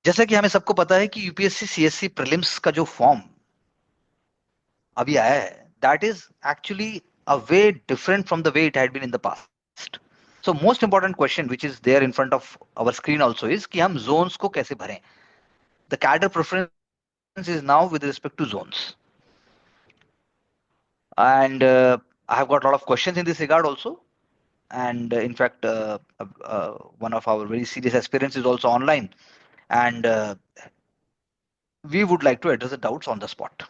जैसा कि हमें सबको पता है कि यूपीएससी सीएससी प्रीलिम्स का जो फॉर्म अभी आया है, that is actually a way different from the way it had been in the past. So most important question which is there in front of our screen also is कि हम zones को कैसे भरें. The cadre preference is now with respect to zones. And I have got a lot of questions in this regard also. And in fact, one of our very serious aspirants is also online. And we would like to address the doubts on the spot.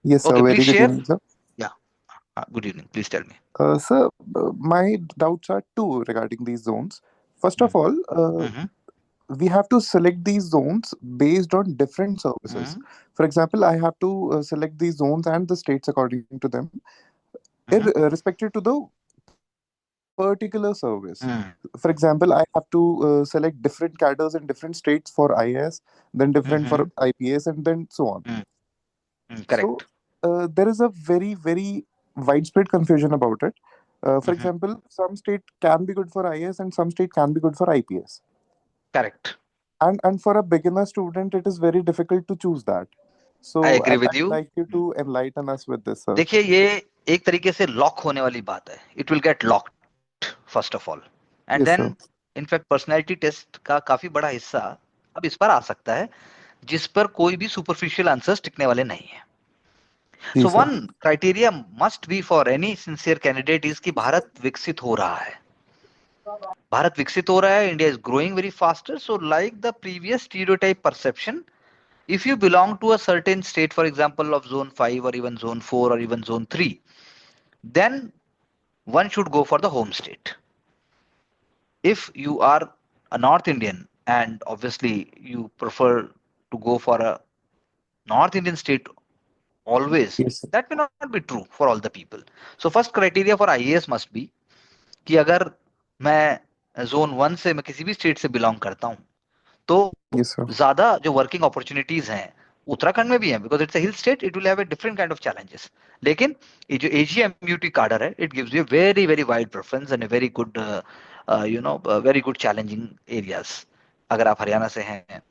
Yes, sir. Okay, please Very good share. evening, sir. Yeah, good evening. Please tell me. Sir, my doubts are two regarding these zones. First of all, Mm-hmm. we have to select these zones based on different services. Mm-hmm. For example, I have to select these zones and the states according to them, Mm-hmm. respective to the particular service. Mm-hmm. For example, I have to select different cadres in different states for IAS, then different Mm-hmm. for IPS, and then so on. So Correct. there is a very, very widespread confusion about it. For Mm-hmm. example, some state can be good for IAS and some state can be good for IPS. Correct. And for a beginner student, it is very difficult to choose that. I So agree with I'd you. like you to enlighten us with this, sir. देखिए, ये एक तरीके से lock होने वाली बात है. It will get locked first of all, and Yes, then sir. In fact personality test का काफी बड़ा हिस्सा अब इस पर आ सकता है, जिस पर कोई भी सुपरफिशियल आंसर्स टिकने वाले नहीं है. सो Yes, sir. One criteria must be for any sincere candidate is कि भारत विकसित हो रहा है. भारत विकसित हो रहा है, India is growing very faster. So like the previous stereotype perception, if you belong to a certain state, for example of zone 5 or even zone 4 or even zone 3, then one should go for the home state. If you are a North Indian and obviously you prefer to go for a North Indian state always, Yes, sir. that may not be true for all the people. So first criteria for IAS must be कि अगर मैं zone 1 से, मैं किसी भी state से belong करता हूं, तो Yes, sir. ज्यादा जो वर्किंग अपॉर्चुनिटीज हैं उत्तराखंड में भी हैं, because it's a hill state, it will have a different kind of challenges. लेकिन ये जो एजीएमयूटी कार्डर है, it gives you very very wide preference and very good very good challenging areas. अगर आप हरियाणा से हैं,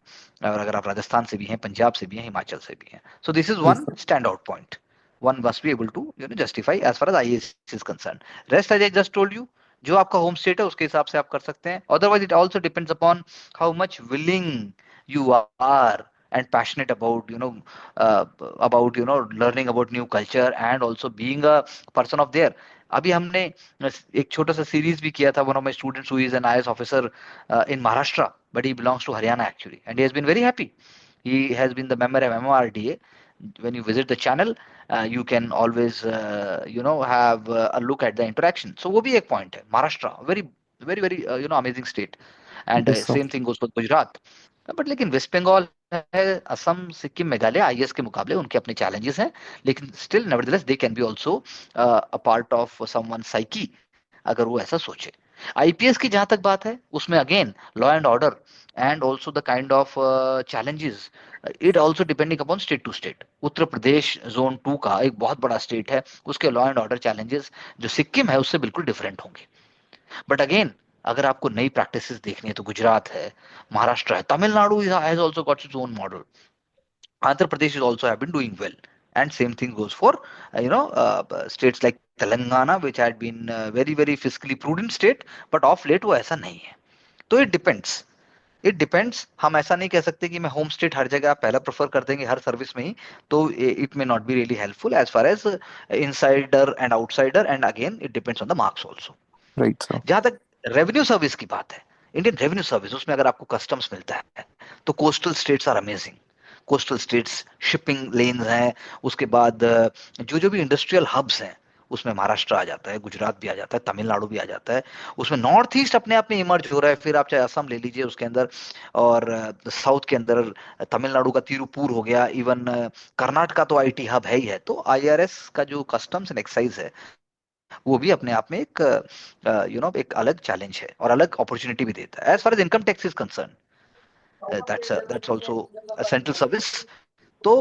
और अगर आप राजस्थान से भी हैं, पंजाब से भी हैं, हिमाचल से भी हैं, so this is Yes, one sir. Stand out point. One must be able to justify as far as IAS is concerned. Rest, as I just told you, जो आपका होम स्टेट है उसके हिसाब से आप कर सकते हैं. Otherwise it also depends upon how much willing you are and passionate about learning about new culture and also being a person of there. अभी हमने एक छोटा सा सीरीज भी किया था. one of my students who is an IAS officer in Maharashtra, but he belongs to Haryana actually, and he has been very happy. He has been the member of MMRDA. When you visit the channel, you can always have a look at the interaction. So वो भी एक point है. Maharashtra, very very very amazing state. And Yes, sir. same thing goes for Gujarat. But लेकिन waste Bengal है, Assam, Sikkim, Meghalaya IAS के मुकाबले उनके अपने चैलेंजेस हैं, लेकिन still nevertheless they can be also a part of someone psyche, अगर वो ऐसा सोचे. आईपीएस की जहां तक बात है, उसमें again law and order and also the kind of challenges, it also depending upon state to state. Uttar Pradesh zone 2 का एक बहुत बड़ा स्टेट है, उसके लॉ एंड ऑर्डर चैलेंजेस जो सिक्किम है उससे बिल्कुल डिफरेंट होंगे. बट अगेन, अगर आपको नई प्रैक्टिसेस देखनी है तो गुजरात है, महाराष्ट्र है, Tamil Nadu has also got its own model, Andhra Pradesh is also have been doing well, and same thing goes for states like Telangana which had been very very fiscally prudent state, but of late वो ऐसा नहीं है. तो इट डिपेंड्स, इट डिपेंड्स. हम ऐसा नहीं कह सकते कि मैं होम स्टेट हर जगह पहला प्रेफर कर देंगे हर सर्विस में ही, तो it may not be really helpful as far as insider and outsider, and again it depends on the marks also. Right, sir. जहां तक रेवेन्यू सर्विस की बात है, इंडियन रेवेन्यू सर्विस, उसमें अगर आपको कस्टम्स मिलता है तो coastal states are amazing. Coastal states, shipping lanes हैं, उसके बाद जो जो भी इंडस्ट्रियल हब्स हैं उसमें महाराष्ट्र आ जाता है, गुजरात भी आ जाता है, तमिलनाडु भी आ जाता है. उसमें नॉर्थ ईस्ट अपने आप में इमर्ज हो रहा है. फिर आप चाहे असम ले लीजिए उसके अंदर, और साउथ के अंदर तमिलनाडु का तिरुपुर हो गया, इवन कर्नाटका तो आईटी हब है ही है. तो आईआरएस का जो कस्टम्स एंड एक्साइज है वो भी अपने आप में एक एक अलग चैलेंज है और अलग अपॉर्चुनिटी भी देता है. As far as income tax is concern, that's also a central service. तो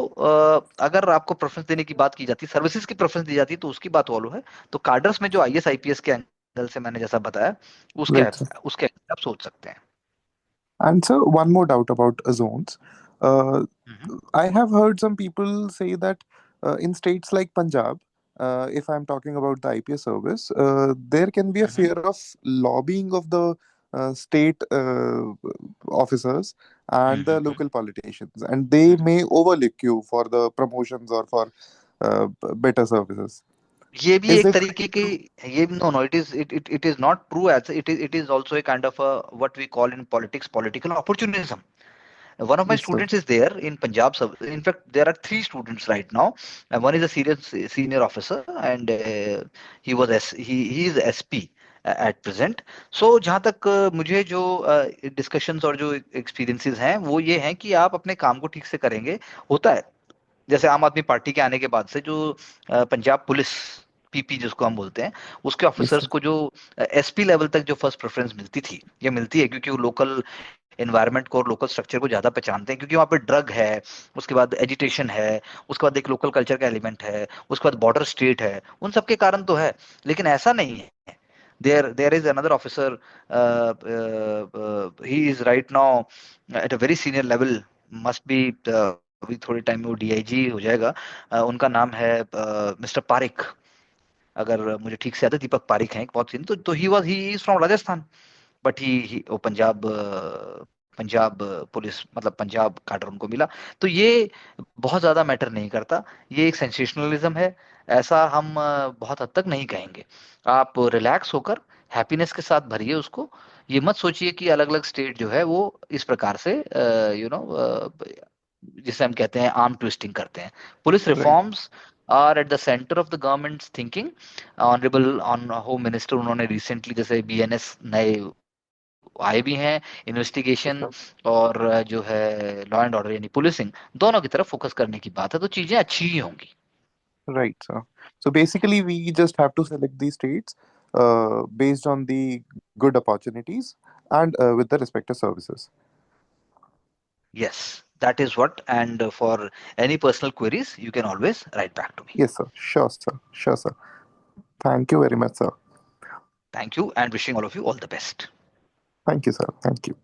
अगर आपको प्रेफरेंस देने की बात की जाती है, सर्विसेज की प्रेफरेंस दी जाती है, तो उसकी बात वालों है. तो कार्डर्स में जो आईएएस आईपीएस के एंगल से मैंने जैसा बताया, उसके Right, sir. उसके आप सोच सकते हैं. And so, one more doubt about zones. Uh, Mhm, I have heard some people say that in states like Punjab, if I'm talking about the IPS service, there can be a mhm, fear of lobbying of the state officers and the mhm. local politicians, and they may overlook you for the promotions or for better services. ये भी Is एक it तरीके की, ये no no, it is not true, as it is also a kind of what we call in politics political opportunism. One of my yes, sir? students is there in Punjab. In fact, there are three students right now. One is a senior officer, and he is SP at present. So जहाँ तक मुझे जो discussions और जो experiences हैं वो ये हैं कि आप अपने काम को ठीक से करेंगे. होता है जैसे आम आदमी पार्टी के आने के बाद से जो पंजाब पुलिस पीपी जिसको हम बोलते हैं, उसके Yes, ऑफिसर्स sir. को जो एसपी लेवल तक जो फर्स्ट प्रेफरेंस मिलती थी, ये मिलती है क्योंकि वो लोकल एनवायरनमेंट को और लोकल स्ट्रक्चर को ज्यादा पहचानते हैं, क्योंकि वहाँ पे ड्रग है, उसके बाद एजिटेशन है, उसके बाद एक लोकल कल्चर का एलिमेंट है, उसके बाद बॉर्डर स्टेट है, उन सब के कारण तो है. लेकिन ऐसा नहीं है. There is another officer, he is right now at a very senior level, must be अभी थोड़े टाइम में वो डीआईजी हो जाएगा. उनका नाम है मिस्टर पारिक, अगर मुझे ठीक से याद है, दीपक पारिक हैं एक बहुत senior. He is from Rajasthan, but he वो पंजाब पंजाब पुलिस मतलब पंजाब काडर उनको मिला. तो ये बहुत ज्यादा मैटर नहीं करता. ये एक सेंसेशनलिज्म है, ऐसा हम बहुत हद तक नहीं कहेंगे. आप रिलैक्स होकर हैप्पीनेस के साथ भरिए उसको. ये मत सोचिए कि अलग अलग स्टेट जो है वो इस प्रकार से जिसे हम कहते हैं आर्म ट्विस्टिंग करते हैं. Police Right. Reforms are at the centre of the government thinking. Honourable on home minister उन्होंने रिसेंटली जैसे बीएनएस नए आए भी हैं, Yes, इन्वेस्टिगेशन sir. और जो है लॉ एंड ऑर्डर यानी पुलिसिंग, दोनों की तरफ फोकस करने की बात है, तो चीजें अच्छी ही होंगी. Right, sir. So basically, we just have to select these states based on the good opportunities and with the respective services. Yes, that is what. And for any personal queries, you can always write back to me. Yes, sir. Sure, sir. Sure, sir. Thank you very much, sir. Thank you and wishing all of you all the best. Thank you, sir. Thank you.